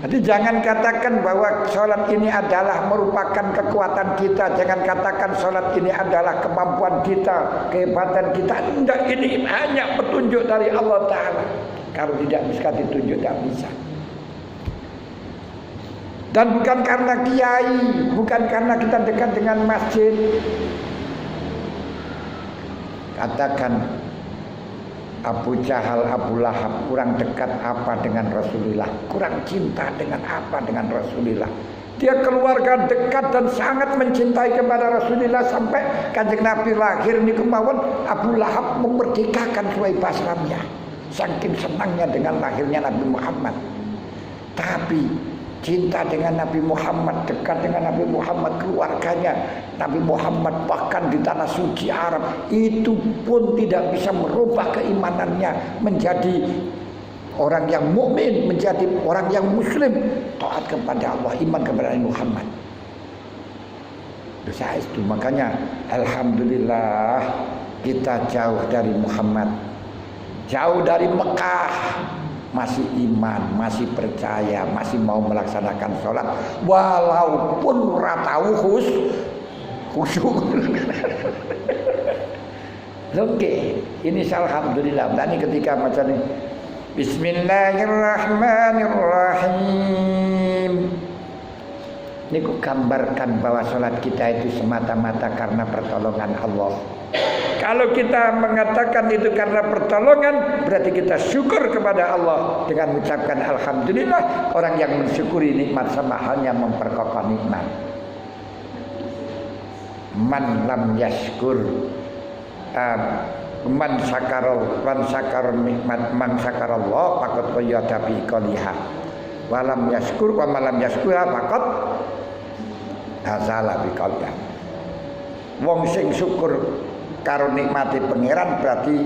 Jadi jangan katakan bahwa sholat ini adalah merupakan kekuatan kita. Jangan katakan sholat ini adalah kemampuan kita, kehebatan kita. Tidak, ini hanya petunjuk dari Allah Ta'ala. Kalau tidak bisa ditunjuk, tidak bisa. Dan bukan karena kiai, bukan karena kita dekat dengan masjid. Katakan Abu Jahal, Abu Lahab kurang dekat apa dengan Rasulullah, kurang cinta dengan apa dengan Rasulullah. Dia keluarga dekat dan sangat mencintai kepada Rasulullah sampai Kanjeng Nabi lahir ni kemauan Abu Lahab memerdekakan Suhaib Baslamiyah. Saking senangnya dengan lahirnya Nabi Muhammad. Tapi cinta dengan Nabi Muhammad, dekat dengan Nabi Muhammad, keluarganya Nabi Muhammad, bahkan di tanah suci Arab, itu pun tidak bisa merubah keimanannya menjadi orang yang mukmin, menjadi orang yang muslim, taat kepada Allah, iman kepada Nabi Muhammad. Dosa itu. Makanya alhamdulillah kita jauh dari Muhammad, jauh dari Mekah, masih iman, masih percaya, masih mau melaksanakan sholat walaupun ratau khusyuk. Oke, ini alhamdulillah. Dan ini ketika macam ini, Bismillahirrahmanirrahim. Ini ku gambarkan bahwa sholat kita itu semata-mata karena pertolongan Allah. Kalau kita mengatakan itu karena pertolongan, berarti kita syukur kepada Allah dengan mengucapkan alhamdulillah. Orang yang mensyukuri nikmat sama halnya memperkokoh nikmat. Man lam yashkur man syakar nikmat man syakarallah faqad qayyada bi qaliha. Wa lam yashkur wa man lam yashkur faqad hazala bi qaliha. Wong sing syukur karo nikmati pangeran berarti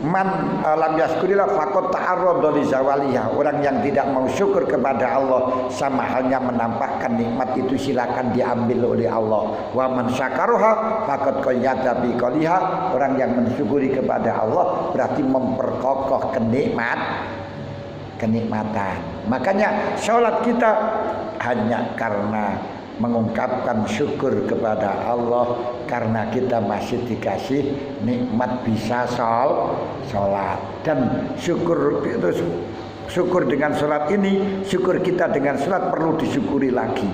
man lam yaskurillah faqad ta'arrada li zawaliha. Orang yang tidak mau syukur kepada Allah sama halnya menampakkan nikmat itu silakan diambil oleh Allah. Wa man syakaraha faqad qayyada bi qaliha. Orang yang mensyukuri kepada Allah berarti memperkokoh kenikmatan. Makanya salat kita hanya karena mengungkapkan syukur kepada Allah karena kita masih dikasih nikmat bisa sholat. Dan syukur itu, syukur dengan sholat ini, syukur kita dengan sholat perlu disyukuri lagi.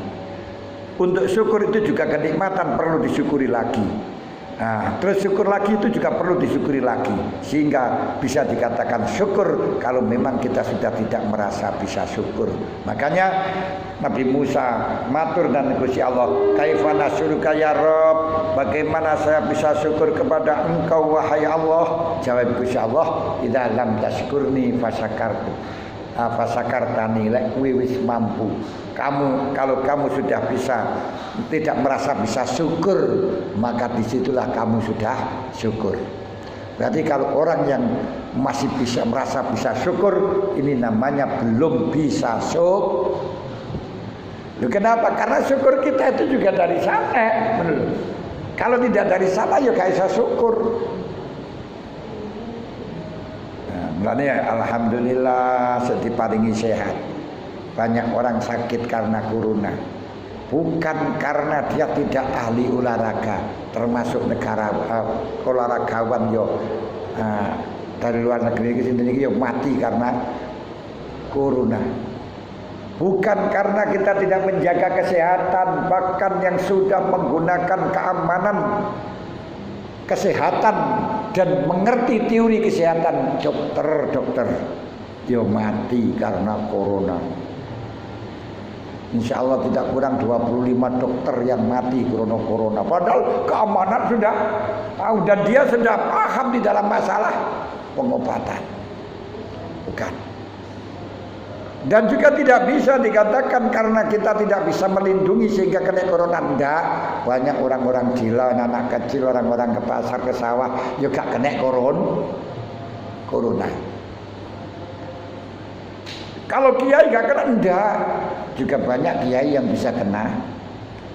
Untuk syukur itu juga kenikmatan perlu disyukuri lagi. Nah, terus syukur lagi itu juga perlu disyukuri lagi, sehingga bisa dikatakan syukur kalau memang kita sudah tidak merasa bisa syukur. Makanya Nabi Musa matur dan Gusti Allah, kaifa nasyuruka ya Rabb, bagaimana saya bisa syukur kepada Engkau wahai Allah? Jawab Gusti Allah, idza lam tashkurni fasakartani, lek kuwi wis mampu. Kalau kamu sudah bisa tidak merasa bisa syukur, maka disitulah kamu sudah syukur. Berarti kalau orang yang masih bisa merasa bisa syukur, ini namanya belum bisa syukur. Loh, kenapa? Karena syukur kita itu juga dari sana. Kalau tidak dari sana ya gak bisa syukur. Mulanya alhamdulillah diparingi sehat. Banyak orang sakit karena corona. Bukan karena dia tidak ahli olahraga, termasuk negara olahragawan yo dari luar negeri ke sini yo mati karena corona. Bukan karena kita tidak menjaga kesehatan, bahkan yang sudah menggunakan keamanan kesehatan dan mengerti teori kesehatan, dokter dia mati karena corona. Insya Allah tidak kurang 25 dokter yang mati karena corona. Padahal keamanan sudah tahu dan dia sudah paham di dalam masalah pengobatan. Bukan. Dan juga tidak bisa dikatakan karena kita tidak bisa melindungi sehingga kena corona. Enggak. Banyak orang-orang gila, anak kecil, orang-orang ke pasar, ke sawah juga kena corona. Kalau kiai gak kena, enggak. Juga banyak kiai yang bisa kena.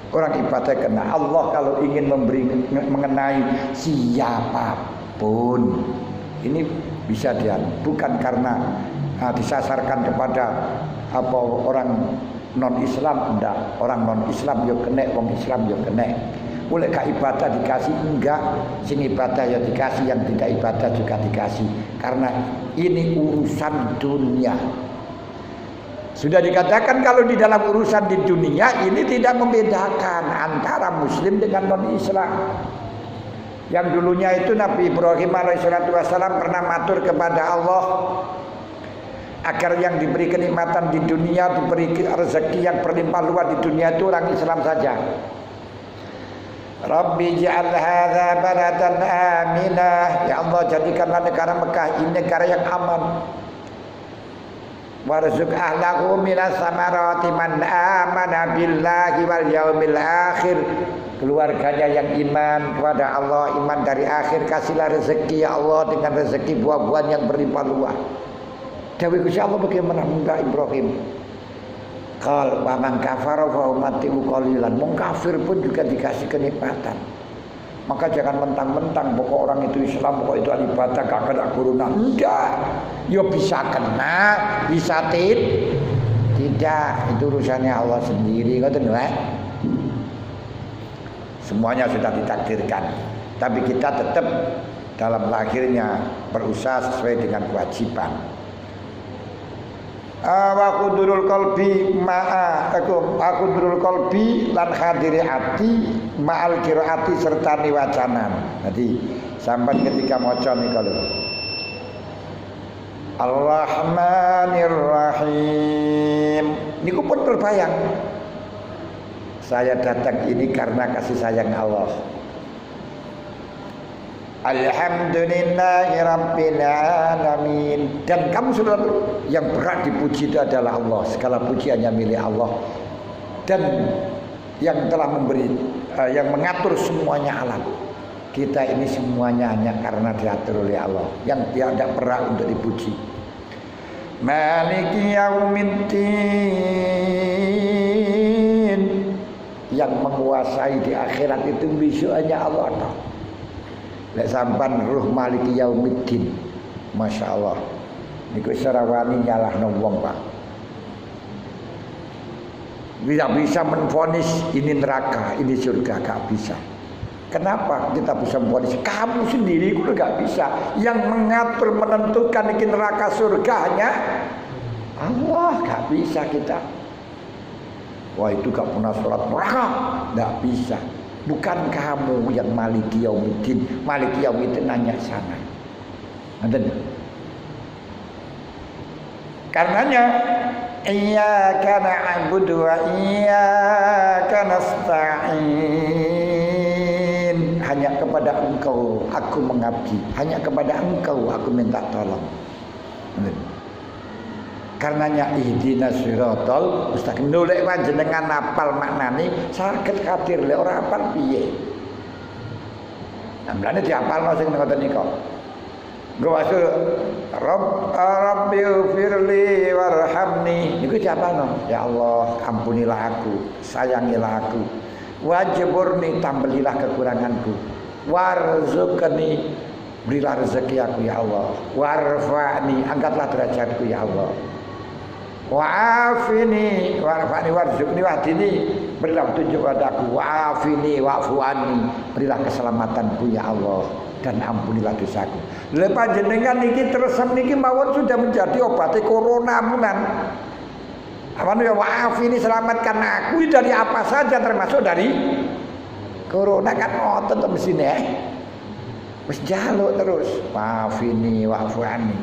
Orang ibadah kena. Allah kalau ingin mengenai siapapun, ini bisa dia. Bukan karena disasarkan kepada apa orang non Islam, enggak, orang non Islam yo kena, wong Islam yo kena. Boleh gak ibadah dikasih? Enggak. Sing ibadah ya dikasih, yang tidak ibadah juga dikasih. Karena ini urusan dunia. Sudah dikatakan kalau di dalam urusan di dunia ini tidak membedakan antara muslim dengan non-Islam. Yang dulunya itu Nabi Ibrahim alaihissalam pernah matur kepada Allah agar yang diberi kenikmatan di dunia, diberi rezeki yang berlimpah luas di dunia itu orang Islam saja. Rabbi ja'al hadza baladan aminah. Ya Allah, jadikanlah negara Mekah ini negara yang aman. Warzuq ahlahu minas samarati man amana billahi wal yaumil akhir. Keluarganya yang iman kepada Allah, iman dari akhir, kasihlah rezeki ya Allah dengan rezeki buah-buahan yang berlimpah luas. Dewi Gusti Allah bagaimana minta Ibrahim? Qal wa man kafara fa umati'u qalilan. Mung kafir pun juga dikasih kenikmatan. Maka jangan mentang-mentang pokok orang itu Islam, pokok itu ibadah gak kena corona. Enggak. Ya bisa kena, bisa tidak. Itu urusannya Allah sendiri, ngoten wae. Semuanya sudah ditakdirkan. Tapi kita tetap dalam lahirnya berusaha sesuai dengan kewajiban. Wa qudurul qalbi ma'a aku durul qalbi lan hadiri ati ma'al qiraati serta niwacanan. Jadi sampai ketika maca nika lho Ar-Rahmanir Rahim niku pun terbayang saya datang ini karena kasih sayang Allah. Alhamdulillahi Rabbil Alamin. Dan kamu sudah yang berat dipuji itu adalah Allah. Segala puji hanya milik Allah. Dan yang telah memberi, yang mengatur semuanya alam. Kita ini semuanya hanya karena diatur oleh Allah. Yang tidak berat untuk dipuji. Maliki yaumiddin. Yang menguasai di akhirat itu besok hanya Allah tahu. Lek sampan ruh maliki yaumiddin. Masya Allah. Niku sarawani nyalahno wong, Pak. Tidak bisa menvonis ini neraka, ini surga, gak bisa. Kenapa kita bisa menvonis? Kamu sendiri itu gak bisa. Yang mengatur, menentukan ini neraka surga hanya Allah, gak bisa kita. Wah itu gak pernah sholat neraka, gak bisa. Bukan kamu yang maliki yaumiddin. Maliki yaumiddin nanya sana. Nanti. Karenanya iyyaka na'budu wa iyyaka nasta'in. Hanya kepada Engkau aku mengabdi. Hanya kepada Engkau aku minta tolong. Nanti. Karenanya ihdinas siratal mustaqim. Nolek panjenengan apal maknane saged kadir lek ora apal piye. Amlane diapalno sing ngoten nika. Nggo wasul Rabbi firli warhamni. Niku diapalno. Ya Allah, ampunilah aku, sayangilah aku. Wajburni, tambelilah kekuranganku. Warzuqni, berilah rezeki aku ya Allah. Warfa'ni, angkatlah derajatku ya Allah. Wa'afini warfa'ni warzuqni wahdini, berilah petunjuk padaku. Wa'afini wa'fu'ani, berilah keselamatanku ya Allah, dan ampunilah dosaku. Lha panjenengan niki tresep niki mawon sudah menjadi obat corona munan. Awan ya wa'afini, selamatkan aku dari apa saja termasuk dari corona kan ngoten to mesine. Wis njaluk terus wa'afini wa'fu'ani.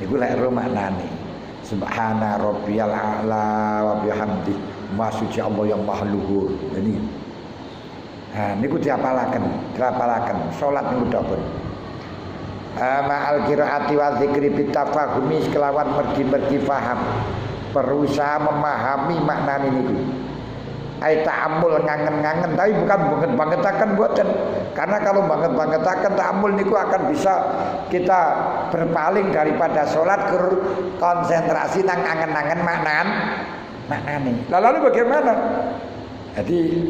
Niku lek ro maknane. Subhana rabbiyal a'la wa bihamdi. Maha suci Allah yang maha luhur. Ini. Nah, niku diapalaken, salat niku dapur. Ma'al qiraati wa dzikri bitafahumi kelawan mergi-mergi faham. Berusaha memahami maknane niku. Ai ta'ammul ngangen-ngangen tapi bukan banget-bangetaken mboten. Karena kalau banget-bangetaken ta'ammul niku akan bisa kita berpaling daripada salat ke konsentrasi nang angen-angen maknane. Lalu bagaimana? Jadi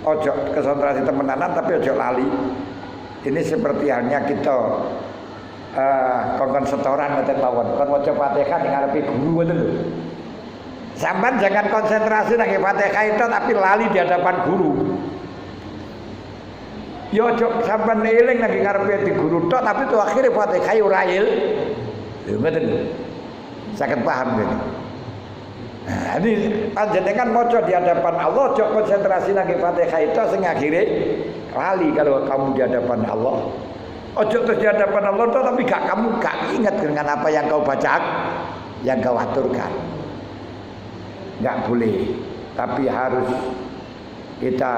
ojo konsentrasi temenanan tapi ojo lali. Ini seperti halnya kita kongkon setoran ngoten mawon. Kon maca Fatihah ning ngarepe guru ngoten lho. Sampeyan jangan konsentrasi nang Fatihah itu tapi lali di hadapan guru. Yo ojo sampeyan eling nang ngarepe di guru tok tapi tuh akhire Fatihah ora il. Lho ngoten lho. Saged paham nggih. Nah, ini panjenengan maca di hadapan Allah, ojo konsentrasi nang Fatihah itu sing akhire lali kalau kamu di hadapan Allah. Ojo terus di hadapan Allah tapi kamu gak ingat dengan apa yang kau baca, yang kau aturkan. Gak boleh. Tapi harus kita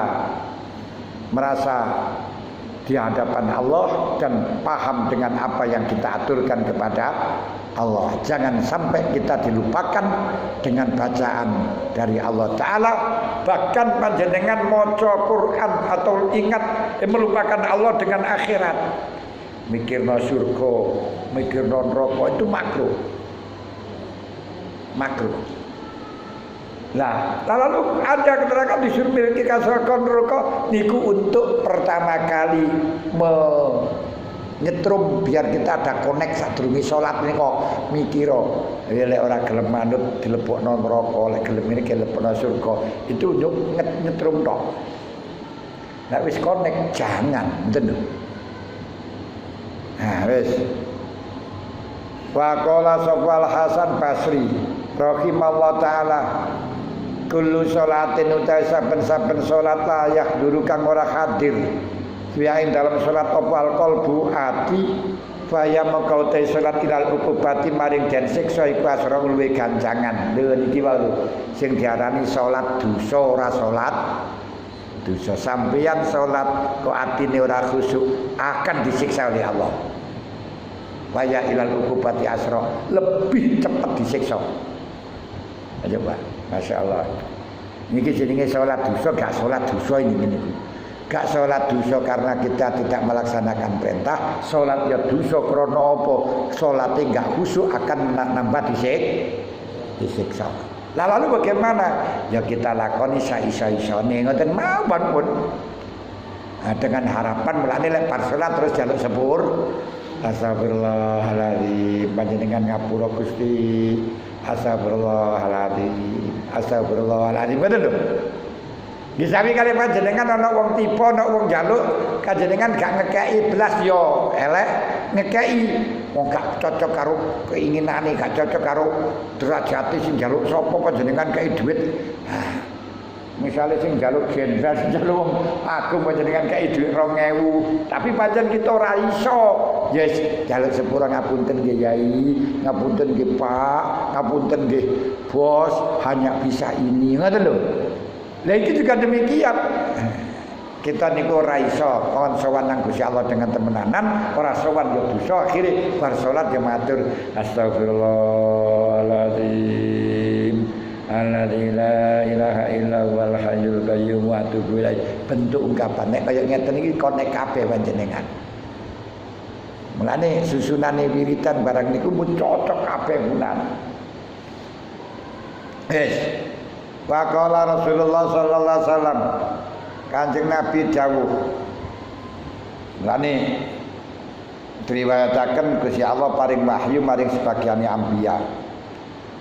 merasa di hadapan Allah dan paham dengan apa yang kita aturkan kepada Allah. Jangan sampai kita dilupakan dengan bacaan dari Allah Ta'ala. Bahkan panjenengan maca Quran atau ingat melupakan Allah dengan akhirat, mikirno surga, mikirno neraka, itu makruh. Nah, lalu ada keterangan disuruh miliki kasrakon neraka niku untuk pertama kali nyetrum biar kita ada konek sadurunge salat nika mikiro lek ora gelem manut dilebokno neraka, lek gelem ini dilebokno surga, itu nyetrum tok. Nek wis konek jangan, ngoten lho. Nah, wis. Wa qala Sofal Hasan Basri rahimallahu taala kullu sholatin utai saben-saben salat layak duru kang ora hadir fiyain dalam salat apa alqalbu ati faya maka utai salat ilal ukubati maring den siksa iku asra luwih ganjangan. Lho niki wae sing diarani salat dosa ora salat dosa. Sampeyan salat kok atine ora khusyuk akan disiksa oleh Allah. Faya ilal ukubati asra lebih cepat disiksa. Ayo Pak, Masya Allah. Ini jenenge sholat dosa, gak sholat dosa ini. Gak sholat dosa karena kita tidak melaksanakan perintah. Sholat ya dosa karena apa? Sholatnya gak khusyuk akan nambah disiksa. Lalu bagaimana? Ya kita lakoni isa-isane ngoten mawon pun. Nah, dengan harapan mulane lek bar sholat terus jaluk sepur. Astagfirullahaladzim, panjenengan ngapura Gusti. Astagfirullahaladzim, betul lho. Disami kali panjenengan ana wong tipe, ana wong njaluk, panjenengan gak ngekeki blas yo elek, ngekeki wong gak cocok karo keinginane, gak cocok karo derajate sing njaluk sapa panjenengan kei dhuwit. Misalnya sing njaluk jenderal, sing njaluk wong agung panjenengan kei dhuwit 2000, tapi pancen kita ora iso. Yes, jaluk sepura ngapunten nggih Yai, ngapunten nggih Pak, ngapunten nggih Bos, hanya bisa ini. Ngoten lho. Lah iki juga demikian. Kita niku ora iso kon sowan nang Gusti Allah dengan temenanan, ora sowan yo dosa, akhire bar salat yo matur astagfirullahaladzim. Alladzi la ilaha illa huwal hayyul qayyum wa atubu ilaih. Bentuk ungkapan nek kaya ngeten iki konek kabeh panjenengan. Mulane susunane wiridan barang niku mun cocok kabeh punan. Wa qala Rasulullah sallallahu alaihi wasallam, Kanjeng Nabi dawuh. Mulane diriwayataken Gusti Allah paring wahyu maring sebagian anbiya.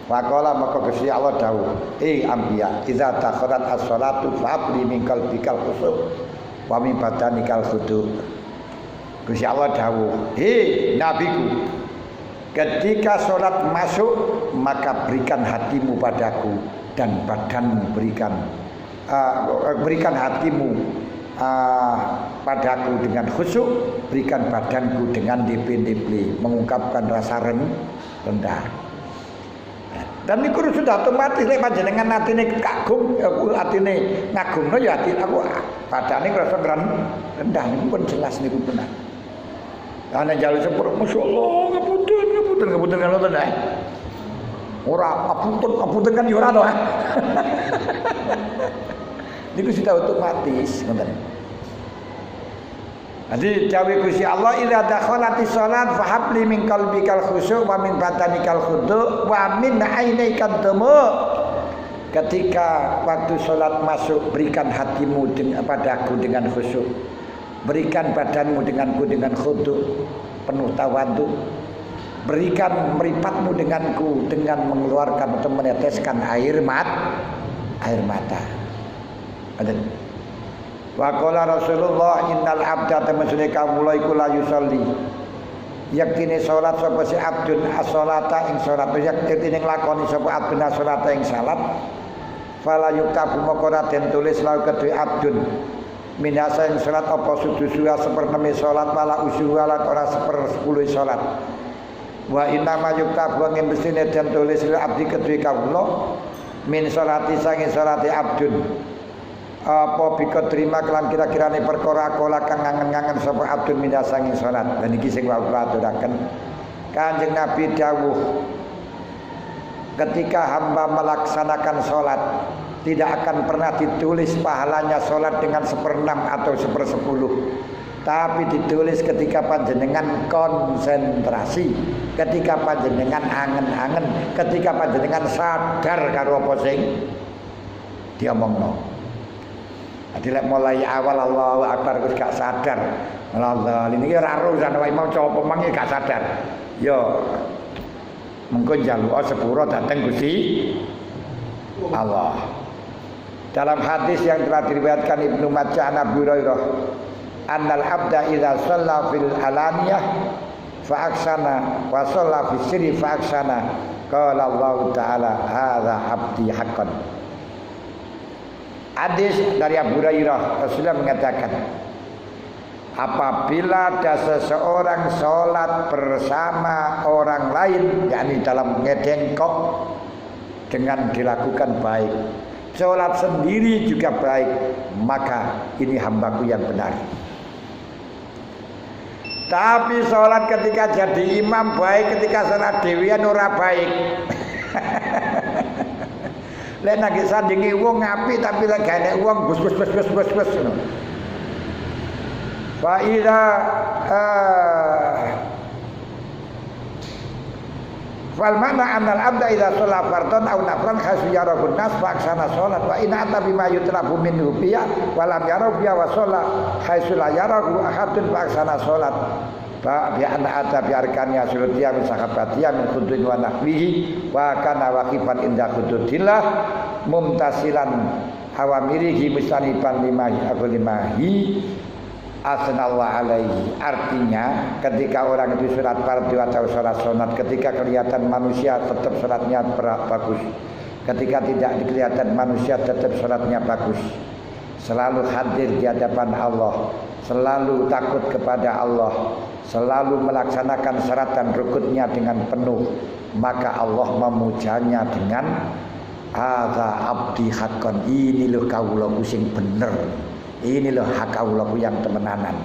Wa qala maka Gusti Allah dawuh, anbiya, idza takharat as-salatu fa'abli min qalbikal khushu' wa min badanikal khudu'. Gusti Allah dawuh, nabiku, ketika sholat masuk maka berikan hatimu padaku dan badanmu berikan hatimu padaku dengan khusyuk, berikan badanku dengan dipin-dipin, mengungkapkan rasa rendah. Dan niku sudah otomatis lek panjenengan atine kagum, atine ngagumno ya ati aku padane rasa rendah niku pun jelas niku benar. Ana jaluk sepuro masyaallah ngapunten ngoten ae. Ora ngapunten kan ya ora to. Niku sudah otomatis ngoten. Jadi jawi Gusti Allah idza dakhalati shalat fahabli min qalbikal khusyu' wa min batanikal khudu' wa min ainikad damu. Ketika waktu salat masuk berikan hatimu padaku dengan khusyuk, berikan badanmu denganku dengan khudu'. penuh tawadhu. Berikan meripatmu denganku dengan mengeluarkan atau meneteskan air mata. Ada. Wa qala Rasulullah innal abda tamassulika mulai kula yusolli. Yaktine salat sapa si abdun as-salata ing salat yaktine nglakoni sapa abdun as-salata ing salat fala yuktabu moko den tulis lau kedue abdun minasa ing salat apa sudusuha seperteme salat wala usuha ora sepersepuluh salat wa inna ma yuktabu ing mestine den tulis abdi kedue kawula min salati sange salate abdun apa bika terima kelan kira-kirane perkara kola kang ngangen-ngangen sapa abdun minasanging salat. Dan iki sing kula aturaken Kanjeng Nabi dawuh ketika hamba melaksanakan salat tidak akan pernah ditulis pahalanya salat dengan 1/6 atau 1/10, tapi ditulis ketika panjenengan konsentrasi, ketika panjenengan angen-angen, ketika panjenengan sadar karo apa sing diomongno. Jadi mulai awal Allahu Akbar wis gak sadar. Allah ini ora urusan wae mau coba mangi gak sadar. Yo mengko njaluk sepuro dateng Gusti Allah. Dalam hadis yang telah diriwayatkan Ibnu Majah an Abu Hurairah, annal abda idza shalla fil alaniyah fa aksana wa shalla fis sirri fa aksana qala Allah taala hadza abdi haqqan. Hadis dari Abu Hurairah, Rasulullah mengatakan, apabila ada seseorang sholat bersama orang lain, yakni dalam ngedengkok dengan dilakukan baik, sholat sendiri juga baik, maka ini hambaku yang benar. Tapi sholat ketika jadi imam baik, ketika sholat dewian ora baik. Lek nang sandingi wong ngapi tapi lek gak wong bus ngono. Fa ida fal mana anal abda idza shalla fardhan aw naflan khasu yarabun nas fa aksana salat wa in ata bima yutrabu minhu biya wa lam yarabu biya wa shalla khaisu la yarahu ahadun fa aksana salat fa bi anna ata bi arkani asyrutiya min sahabatiya min khudud wa nahwihi wa kana waqifan inda khududillah mumtasilan awamirihi mustaniban limahi asnallahu alaihi. Artinya ketika orang itu sholat fardu atau sholat sunat, ketika kelihatan manusia tetap sholatnya bagus, ketika tidak kelihatan manusia tetap sholatnya bagus, selalu hadir di hadapan Allah, selalu takut kepada Allah, selalu melaksanakan syarat dan rukunnya dengan penuh, maka Allah memujanya dengan hadza abdi haqqan. Ini loh kawulaku sing bener, ini loh hak kawulaku yang temenanan.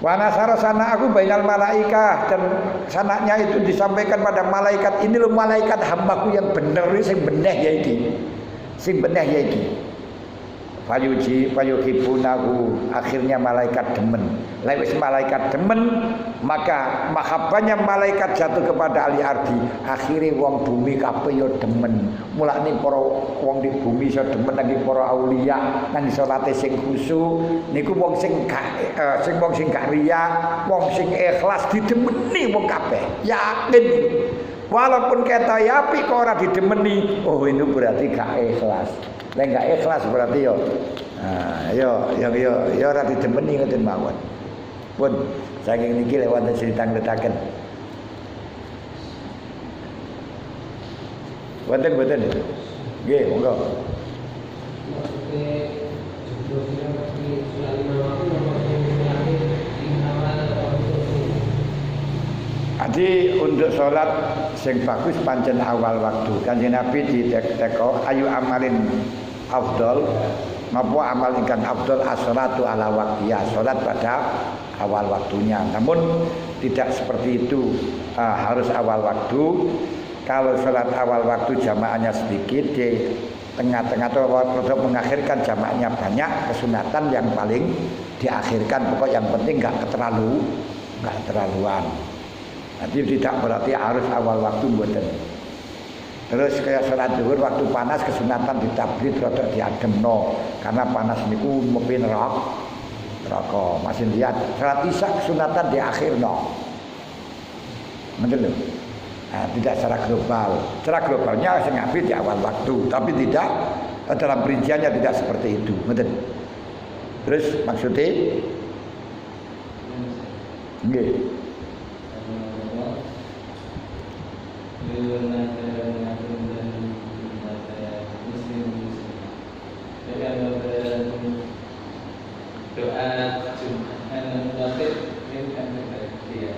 Wa nasara sana aku bainal malaikah, dan sanaknya itu disampaikan pada malaikat. Ini loh malaikat hambaku yang bener, sing beneh ya iki, sing beneh ya iki. Fayuhibunahu, akhirnya malaikat demen. Lewis malaikat demen, maka mahabbahnya malaikat jatuh kepada ahli ardi. Akhirnya wong bumi kabeh yo demen. Mulane para wong di bumi iso demen lagi para aulia nang salate sing khusyuk niku wong sing gak riya, wong sing ikhlas didemeni wong kabeh. Yakin. Walaupun kata yapi kok ora didemeni, oh itu berarti gak ikhlas. Lek gak ikhlas berarti yo ora didemeni ngoten mawon. Pun saking niki lewat cerita ngletaken. Wonten. Nggih, monggo. Jadi untuk sholat sing bagus pancen awal waktu. Kanjeng Nabi diteko ayu amalin afdol, napa amal ingkang afdol as-sholatu ala waqtiha, sholat pada awal waktunya. Namun tidak seperti itu, harus awal waktu. Kalau sholat awal waktu jamaahnya sedikit, di tengah-tengah atau untuk mengakhirkan jamaahnya banyak, kesunatan yang paling diakhirkan. Pokok yang penting nggak keterlaluan. Nanti tidak berarti harus awal waktu mboten. Terus kayak sholat zuhur waktu panas kesunatan ditabrid rada diademno karena panas niku mepe rokok. Masih lihat salat isya sunatan di akhir no. Betul. Nah, tidak secara global. Secara globalnya sing apik di awal waktu, tapi tidak dalam perinciannya tidak seperti itu. Betul. Terus maksudnya nggih. Doa Jumat Wafid ini kan dia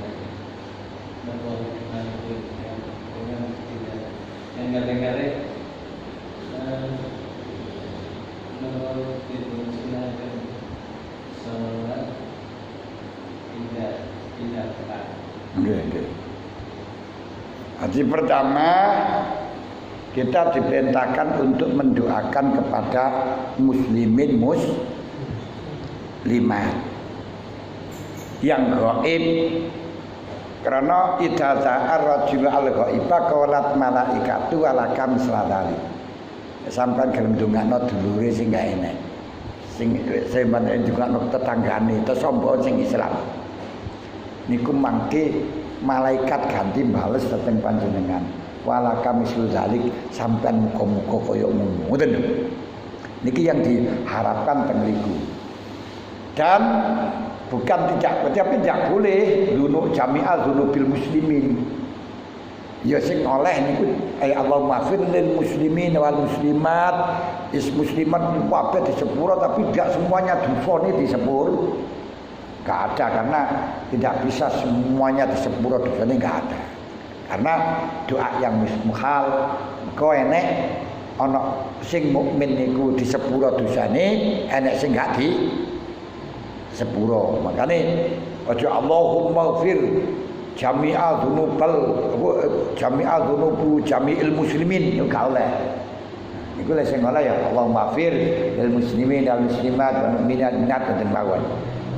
yang kadang-kadang menurut itu silakan sholat tidak tepat. Oke. Haji pertama kita diperintahkan untuk mendoakan kepada muslimin muslimat yang gaib, karena idza ta'ar rajul al-ghaiba qalat malaikatu alakam sladali. Sampeyan gelem ndongakno dulure sing gak enek. Sing sampeyan ndongakno tetanggane, tersombo sing Islam. Niku mangke malaikat ganti bales dateng panjenengan. Walakam misluzalik sampeyan muga-muga kaya ngono. Ngoten lho. Niki yang diharapkan teng mriku. Dan bukan tidak, tapi tidak boleh dzunub jami'ah dzunubil muslimin. Ya sing oleh niku Allahumma fir lil muslimin wal muslimat, muslimat kabeh disepuro tapi tidak semuanya dosane disepuro. Enggak ada, karena tidak bisa semuanya disepuro dosane, enggak ada. Karena doa yang muhal kok enek ana sing mukmin niku disepuro dosane, enek sing enggak di sepuro. Makane aja Allahumma fir jami'a dzunubu jami'il muslimin yo gak oleh. Niku lek sing oleh ya Allahumma fir lil muslimin wal muslimat wal mu'minat dan mawon.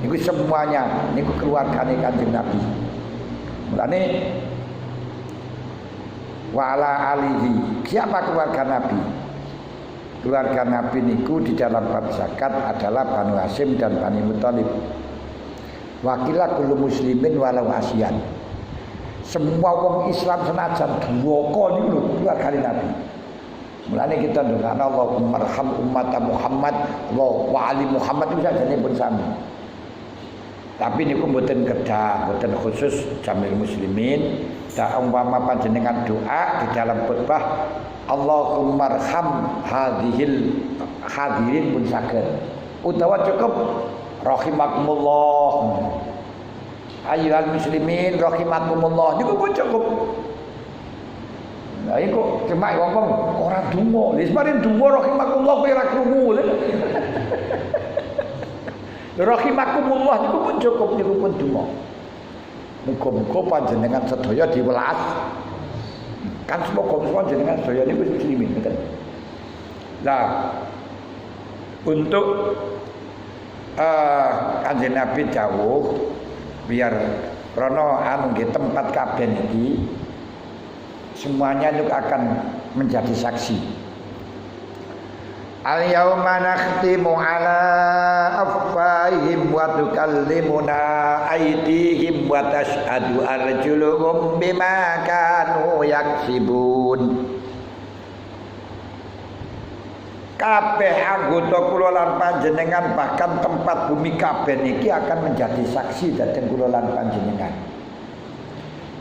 Niku semuanya niku keluargane Kanjeng Nabi. Mulane wa ala alihi, siapa keluarga Nabi? Keluarga Nabi niku di dalam bab zakat adalah Banu Hasyim dan Bani Muthalib. Wakilah kullu muslimin walau asyan. Semua wong Islam senajan duwaka niku lho keluarga Nabi. Mulane kita ndongakno Allahumma arham ummat Muhammad wa ali Muhammad itu sajane pun sami. Tapi niku mboten kedah, mboten khusus jamil muslimin. Da umpama panjenengan doa di dalam khutbah Allahumma arham hadhil hadirin pun saged. Utawa cukup rahimakumullah. Ayyuhal muslimin rahimakumullah niku pun cukup. Lah iku cuma wong ora donga. Wis mari donga rahimakumullah kowe ora krungu. Rahimakumullah niku pun cukup, niku pun donga. Muga-muga panjenengan sedaya diwelas. Kan semoga jenengan sedaya niku muslimin ngoten. Lah untuk Kanjeng Nabi dawuh biar rono anu nggih tempat kabeh niki semuanya itu akan menjadi saksi. Al-yauma nakhtimu ala afwahihim wa tukallimuna aydihim wa tashhadu arjuluhum bima kanu yaksibun. Kabeh anggota kula lan panjenengan bahkan tempat bumi kabeh niki akan menjadi saksi dhateng kula lan panjenengan.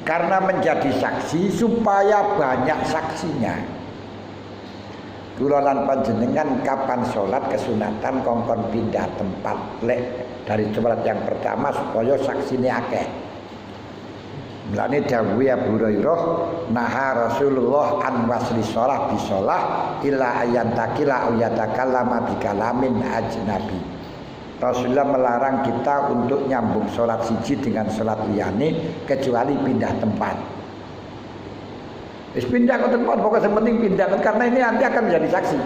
Karena menjadi saksi supaya banyak saksinya. Kula lan panjenengan kapan sholat kesunatan kongkon pindah tempat lek dari sholat yang pertama supaya saksine akeh. Mulane dawuh Abu Hurairah naha Rasulullah an wasli shalah bi shalah illa ayantakila ayatakallama bi kalamin ajnabi. Rasulullah melarang kita untuk nyambung sholat siji dengan sholat liyane kecuali pindah tempat. Wis pindah ke tempat, pokoknya yang penting pindah karena ini nanti akan menjadi saksi.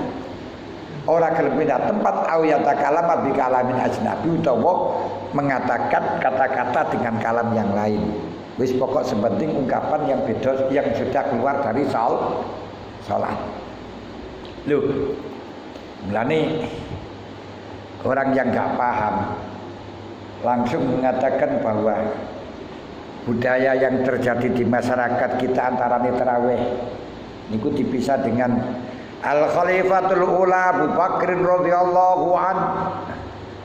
Orang kalau pindah tempat awiyata kalam bi kalamin ajnabi utawa mengatakan kata-kata dengan kalam yang lain. Wis pokok sepenting ungkapan yang beda yang sudah keluar dari salat. Loh. Mulane orang yang enggak paham langsung mengatakan bahwa budaya yang terjadi di masyarakat kita antara tarawih niku dipisah dengan Al Khalifatul Ula Abu Bakrin radhiyallahu an.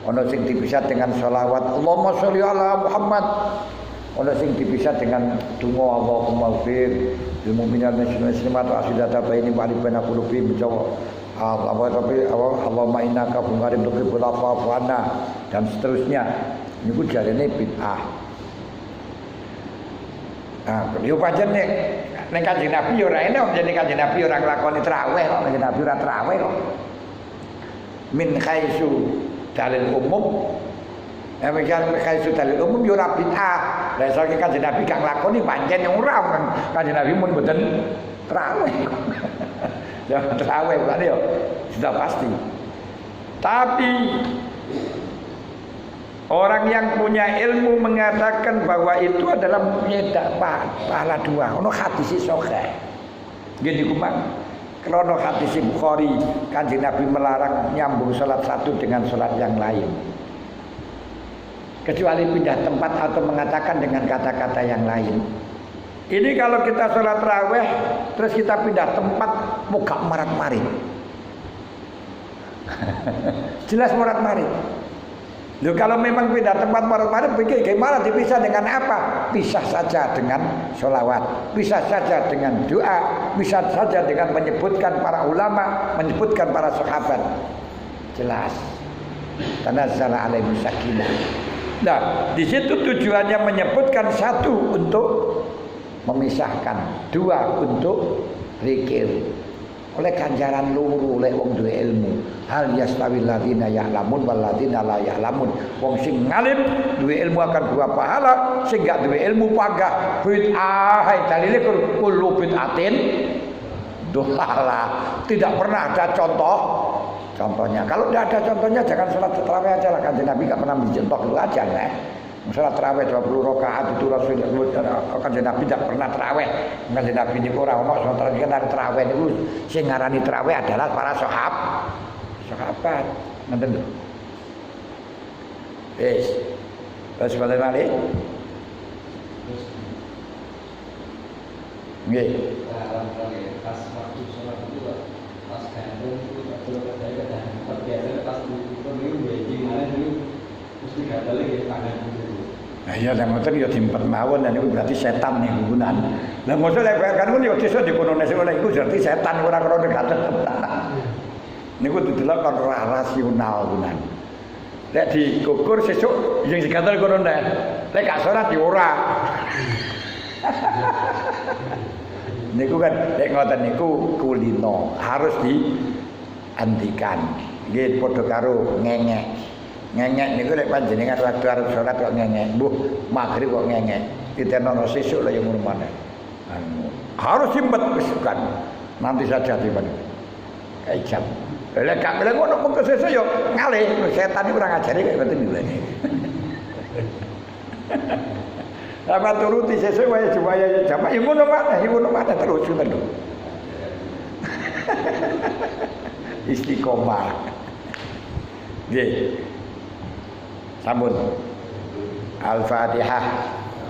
Ono sing dipisah dengan sholawat Allahumma sholli ala Muhammad. Ono sing dipisah dengan donga Allahumma ighfir lil mu'minina wal muslimat wa asidata baini wa baina qulubihim jawa. Allahumma innaka bumarim tuhibbul afwa anna dan seterusnya. Niku jarene bid'ah. Nah, yo pancen nek Kanjeng Nabi yo ora enak jenenge Kanjeng Nabi ora nglakoni traweh kok Kanjeng Nabi ora traweh kok. Min khaisu dalil umum. Mikir khaisu dalil umum yo ora bid'ah. Lah saiki Kanjeng Nabi gak nglakoni pancen ora Kanjeng Nabi mun mboten traweh. Ya traweh kan yo sudah pasti. Tapi orang yang punya ilmu mengatakan bahwa itu adalah nyedak pahala dua. Ono hadis sahih. Gini kumang. Krono hadis Bukhari, Kanjeng Nabi melarang nyambung salat satu dengan salat yang lain. Kecuali pindah tempat atau mengatakan dengan kata-kata yang lain. Ini kalau kita salat raweh terus kita pindah tempat muka marat-marit. Jelas marat-marit. Loh kalau memang pindah tempat marat-marit pikir gimana dipisah dengan apa? Pisah saja dengan sholawat, pisah saja dengan doa, pisah saja dengan menyebutkan para ulama, menyebutkan para sahabat. Jelas. Tanazzala alaihim sakinah. Nah, di situ tujuannya menyebutkan satu untuk memisahkan, dua untuk zikir. Oleh ganjaran luru oleh wong duwe ilmu. Hal yastawil ladzina ya'lamun wal ladzina la ya'lamun. Wong sing ngalim duwe ilmu akan dua pahala, sing gak duwe ilmu pagah. Bid'ah dalile kullu bid'atin dolalah. Tidak pernah ada contohnya. Kalau tidak ada contohnya jangan salat tarawih aja lah. Kanjeng Nabi gak pernah mencontoh dulu aja nggak. Salat tarawih 20 rakaat itu Rasulullah Kanjeng Nabi tidak pernah tarawih. Kanjeng Nabi niku ora ono salat tarawih niku sing ngarani tarawih adalah para sahabat. Ngoten lho. Wis. Terus balik. Nggih. Pas waktu sholat itu pas gandeng itu pas biasa pas itu gimana dulu mesti gatal lagi tangan itu. Nah iya yang ngoten ya dimpet mawon dan itu berarti setan nih hubungan. Lah mosok lek kan yo desa dikonone sing oleh iku berarti setan ora karo gatel. Niku didelok kon rasional hubungan. Lek dikukur sesuk sing gatel kono nek. Lek gak salat ya ora. Niku kan lek ngoten niku kulino harus dihentikan. Nggih padha karo ngengek. Ngengek niku lek panjenengan waktu arep salat kok ngengek, mbuh magrib kok ngengek. Ditenono sesuk lah yang ngono maneh. Harus simpet kan. Nanti saja tiba. Kayak jam. Lek gak bilang ngono kok sesuk yo ngalih, setan iki ora ngajari kaya ngoten iki. Apa turuti sesuk wae supaya jamaah ngono maneh terus ngoten lho. Istiqomah. Nggih. Sambut Al-Fatihah.